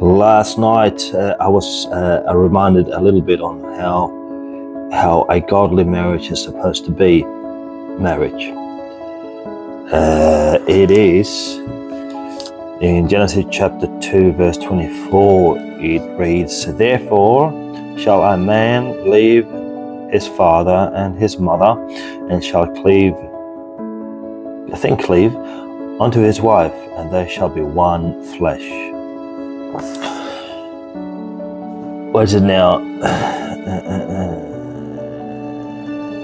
Last night, I was reminded a little bit on how a godly marriage is supposed to be. Marriage. It is in Genesis chapter 2, verse 24. It reads, "Therefore shall a man leave his father and his mother, and shall cleave unto his wife, and they shall be one flesh." What is it now?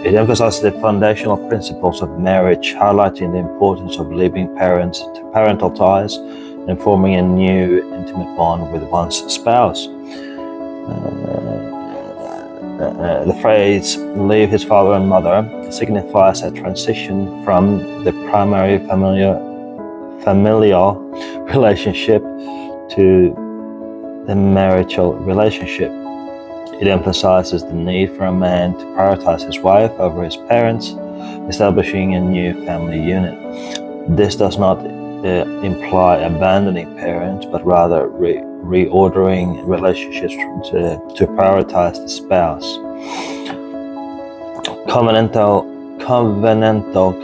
It emphasizes the foundational principles of marriage, highlighting the importance of leaving parental ties and forming a new intimate bond with one's spouse. The phrase "leave his father and mother" signifies a transition from the primary familial relationship to the marital relationship. It emphasizes the need for a man to prioritize his wife over his parents, establishing a new family unit. This does not imply abandoning parents, but rather reordering relationships to prioritize the spouse. Covenantal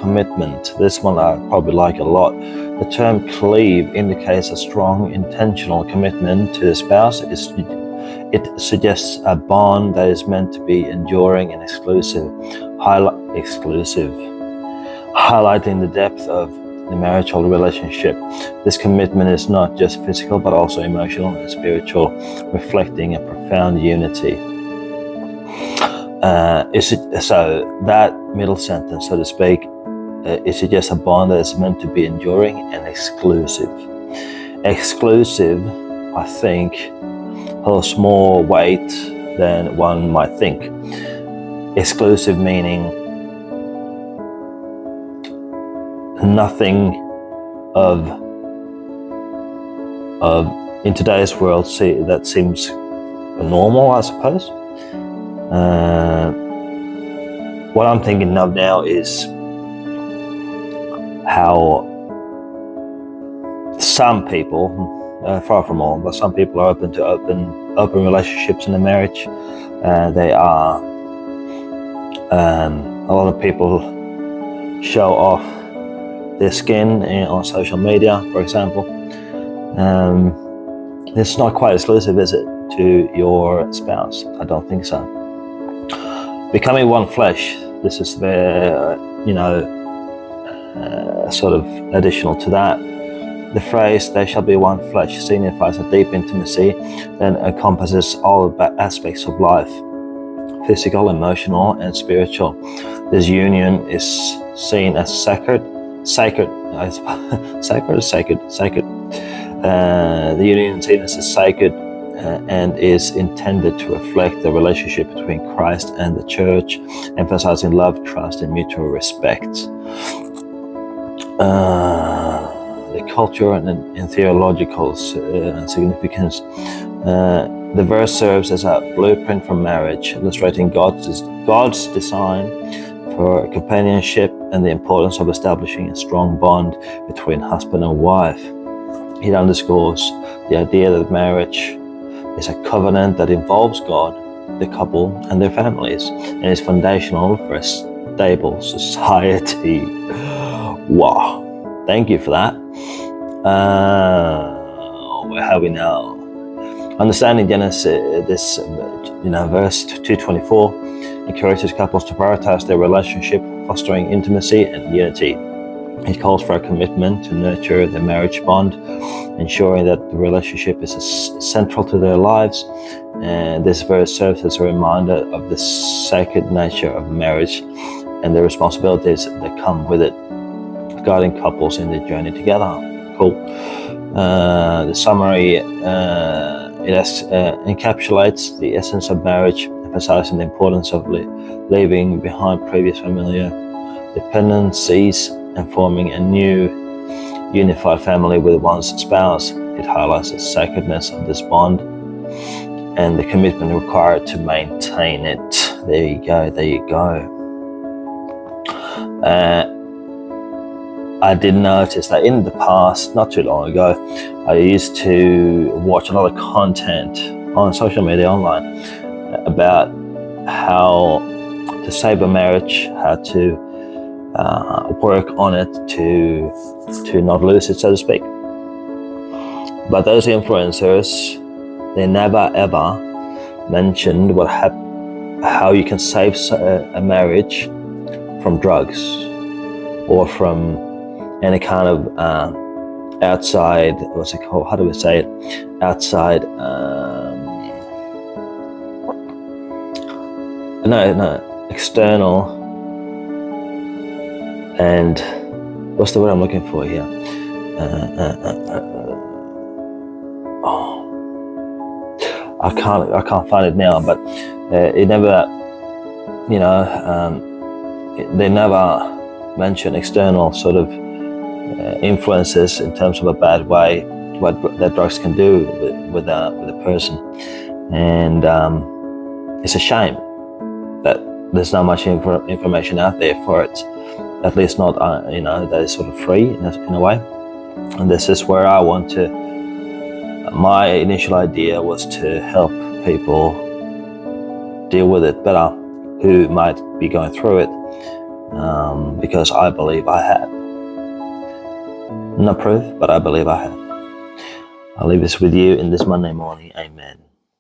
commitment. This one I probably like a lot. The term cleave indicates a strong intentional commitment to the spouse. It suggests a bond that is meant to be enduring and exclusive, highlighting the depth of the marital relationship. This commitment is not just physical but also emotional and spiritual, reflecting a profound unity. So that middle sentence, so to speak, it suggests a bond that is meant to be enduring and exclusive. Exclusive, I think, holds more weight than one might think. Exclusive meaning nothing of in today's world that seems normal, I suppose. What I'm thinking of now is how some people, far from all, but some people are open to open relationships in a marriage. They are a lot of people show off their skin on social media, for example. It's not quite exclusive, is it, to your spouse? I don't think so. Becoming one flesh. This is sort of additional to that. The phrase "they shall be one flesh" signifies a deep intimacy that encompasses all aspects of life, physical, emotional, and spiritual. This union is seen as sacred. The union is seen as sacred and is intended to reflect the relationship between Christ and the Church, emphasizing love, trust, and mutual respect. The culture and theological significance. The verse serves as a blueprint for marriage, illustrating God's design for companionship and the importance of establishing a strong bond between husband and wife. It underscores the idea that marriage is a covenant that involves God, the couple, and their families, and is foundational for a stable society. Wow, thank you for that. Where are we now? Understanding Genesis, verse 2:24 encourages couples to prioritize their relationship, fostering intimacy and unity. It calls for a commitment to nurture the marriage bond, ensuring that the relationship is central to their lives. And this verse serves as a reminder of the sacred nature of marriage and the responsibilities that come with it, guiding couples in their journey together. Cool. The summary, it encapsulates the essence of marriage, emphasizing the importance of leaving behind previous familiar dependencies and forming a new unified family with one's spouse. It highlights the sacredness of this bond and the commitment required to maintain it. There you go. I did notice that in the past, not too long ago, I used to watch a lot of content on social media online about how to save a marriage, how to work on it to not lose it, so to speak. But those influencers, they never ever mentioned how you can save a marriage from drugs or from any kind of outside, what's it called? How do we say it? Outside, external, and what's the word I'm looking for here? I can't find it now, but it never, they never mention external sort of influences in terms of a bad way, what that drugs can do with a person. And it's a shame that there's not much information out there for it, at least not that is sort of free in a way. And this is where I want to, my initial idea was to help people deal with it better who might be going through it, because I believe I have. Not proof, but I believe I have. I'll leave this with you in this Monday morning. Amen.